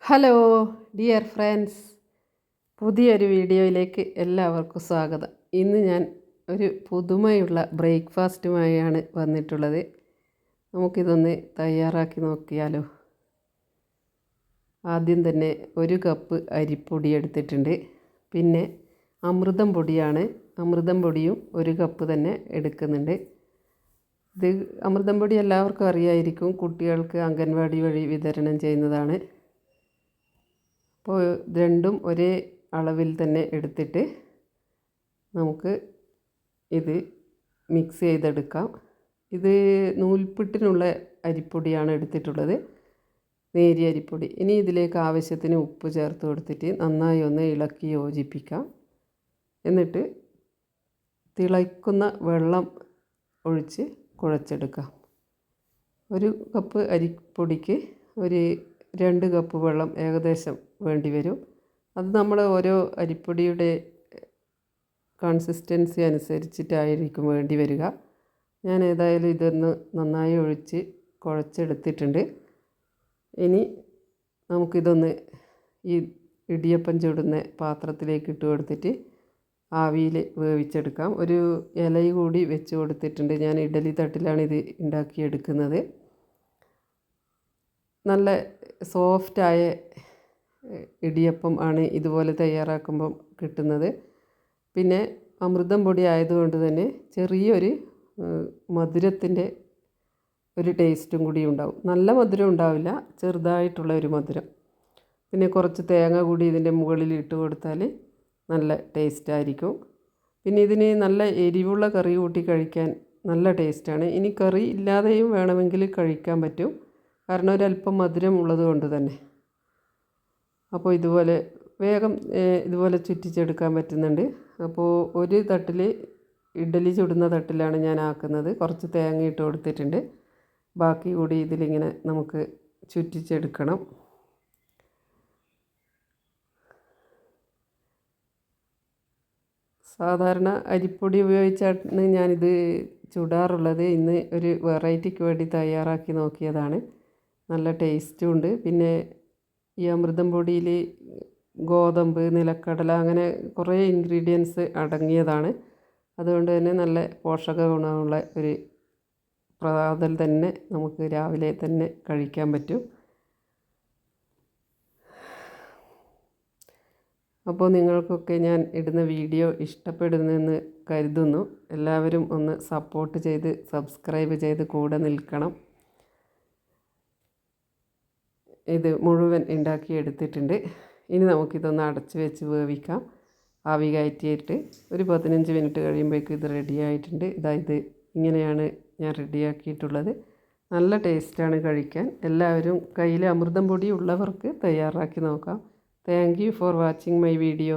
Hello dear friends, പുതിയൊരു വീഡിയോയിലേക്ക് എല്ലാവർക്കും സ്വാഗതം. ഇന്ന് ഞാൻ ഒരു പുതുമയുള്ള ബ്രേക്ക്ഫാസ്റ്റുമായാണ് വന്നിട്ടുള്ളത്. നമുക്കിതൊന്ന് തയ്യാറാക്കി നോക്കിയാലോ. ആദ്യം തന്നെ ഒരു കപ്പ് അരിപ്പൊടി എടുത്തിട്ടുണ്ട്. പിന്നെ അമൃതം പൊടിയാണ്. അമൃതം പൊടിയും ഒരു കപ്പ് തന്നെ എടുക്കുന്നുണ്ട്. ഇത് അമൃതം പൊടി എല്ലാവർക്കും അറിയായിരിക്കും, കുട്ടികൾക്ക് അംഗൻവാടി വഴി വിതരണം ചെയ്യുന്നതാണ്. അപ്പോൾ രണ്ടും ഒരേ അളവിൽ തന്നെ എടുത്തിട്ട് നമുക്ക് ഇത് മിക്സ് ചെയ്തെടുക്കാം. ഇത് നൂൽപുട്ടിനുള്ള അരിപ്പൊടിയാണ് എടുത്തിട്ടുള്ളത്, നേരിയ അരിപ്പൊടി. ഇനി ഇതിലേക്ക് ആവശ്യത്തിന് ഉപ്പ് ചേർത്ത് കൊടുത്തിട്ട് നന്നായി ഒന്ന് ഇളക്കി യോജിപ്പിക്കാം. എന്നിട്ട് തിളയ്ക്കുന്ന വെള്ളം ഒഴിച്ച് കുഴച്ചെടുക്കാം. ഒരു കപ്പ് അരിപ്പൊടിക്ക് ഒരു 2 കപ്പ് വെള്ളം ഏകദേശം വേണ്ടി വരും. അത് നമ്മൾ ഓരോ അരിപ്പൊടിയുടെ കൺസിസ്റ്റൻസി അനുസരിച്ചിട്ടായിരിക്കും വേണ്ടി വരിക. ഞാൻ ഏതായാലും ഇതൊന്ന് നന്നായി ഒഴിച്ച് കുഴച്ചെടുത്തിട്ടുണ്ട്. ഇനി നമുക്കിതൊന്ന് ഈ ഇടിയപ്പം ചുടുന്ന പാത്രത്തിലേക്ക് ഇട്ട് കൊടുത്തിട്ട് ആവിയിൽ വേവിച്ചെടുക്കാം. ഒരു ഇല കൂടി വെച്ച് കൊടുത്തിട്ടുണ്ട്. ഞാൻ ഇഡലി തട്ടിലാണ് ഇത് ഉണ്ടാക്കിയെടുക്കുന്നത്. നല്ല സോഫ്റ്റായ ഇടിയപ്പം ആണ് ഇതുപോലെ തയ്യാറാക്കുമ്പം കിട്ടുന്നത്. പിന്നെ അമൃതം പൊടി ആയതുകൊണ്ട് തന്നെ ചെറിയൊരു മധുരത്തിൻ്റെ ഒരു ടേസ്റ്റും കൂടി ഉണ്ടാവും. നല്ല മധുരം ഉണ്ടാവില്ല, ചെറുതായിട്ടുള്ള ഒരു മധുരം. പിന്നെ കുറച്ച് തേങ്ങ കൂടി ഇതിൻ്റെ മുകളിൽ ഇട്ട് കൊടുത്താൽ നല്ല ടേസ്റ്റായിരിക്കും. പിന്നെ ഇതിന് നല്ല എരിവുള്ള കറി കൂട്ടി കഴിക്കാൻ നല്ല ടേസ്റ്റാണ്. ഇനി കറി ഇല്ലാതെയും വേണമെങ്കിൽ കഴിക്കാൻ പറ്റും, കാരണം ഒരല്പം മധുരം ഉള്ളത് കൊണ്ട് തന്നെ. അപ്പോൾ ഇതുപോലെ വേഗം ഇതുപോലെ ചുറ്റിച്ചെടുക്കാൻ പറ്റുന്നുണ്ട്. അപ്പോൾ ഒരു തട്ടിൽ ഇഡ്ഡലി ചുടുന്ന തട്ടിലാണ് ഞാൻ ആക്കുന്നത്. കുറച്ച് തേങ്ങ ഇട്ട് കൊടുത്തിട്ടുണ്ട്. ബാക്കി കൂടി ഇതിലിങ്ങനെ നമുക്ക് ചുറ്റിച്ചെടുക്കണം. സാധാരണ അരിപ്പൊടി ഉപയോഗിച്ചാണ് ഞാനിത് ചുടാറുള്ളത്. ഇന്ന് ഒരു വെറൈറ്റിക്ക് വേണ്ടി തയ്യാറാക്കി നോക്കിയതാണ്. നല്ല ടേസ്റ്റും ഉണ്ട്. പിന്നെ ഈ അമൃതം പൊടിയിൽ ഗോതമ്പ്, നിലക്കടല അങ്ങനെ കുറേ ഇൻഗ്രീഡിയൻസ് അടങ്ങിയതാണ്. അതുകൊണ്ട് തന്നെ നല്ല പോഷക ഗുണമുള്ള ഒരു പ്രാതൽ തന്നെ നമുക്ക് രാവിലെ തന്നെ കഴിക്കാൻ പറ്റും. അപ്പോൾ നിങ്ങൾക്കൊക്കെ ഞാൻ ഇടുന്ന വീഡിയോ ഇഷ്ടപ്പെടുന്നെന്ന് കരുതുന്നു. എല്ലാവരും ഒന്ന് സപ്പോർട്ട് ചെയ്ത് സബ്സ്ക്രൈബ് ചെയ്ത് കൂടെ നിൽക്കണം. ഇത് മുഴുവൻ ഉണ്ടാക്കി എടുത്തിട്ടുണ്ട്. ഇനി നമുക്കിതൊന്ന് അടച്ച് വെച്ച് വേവിക്കാം. ആവി കയറ്റിയിട്ട് ഒരു 15 മിനിറ്റ് കഴിയുമ്പോഴേക്കും ഇത് റെഡി ആയിട്ടുണ്ട്. ഇത് ഇങ്ങനെയാണ് ഞാൻ റെഡിയാക്കിയിട്ടുള്ളത്. നല്ല ടേസ്റ്റാണ് കഴിക്കാൻ. എല്ലാവരും കയ്യിൽ അമൃതം പൊടി ഉള്ളവർക്ക് തയ്യാറാക്കി നോക്കാം. Thank you for watching my video.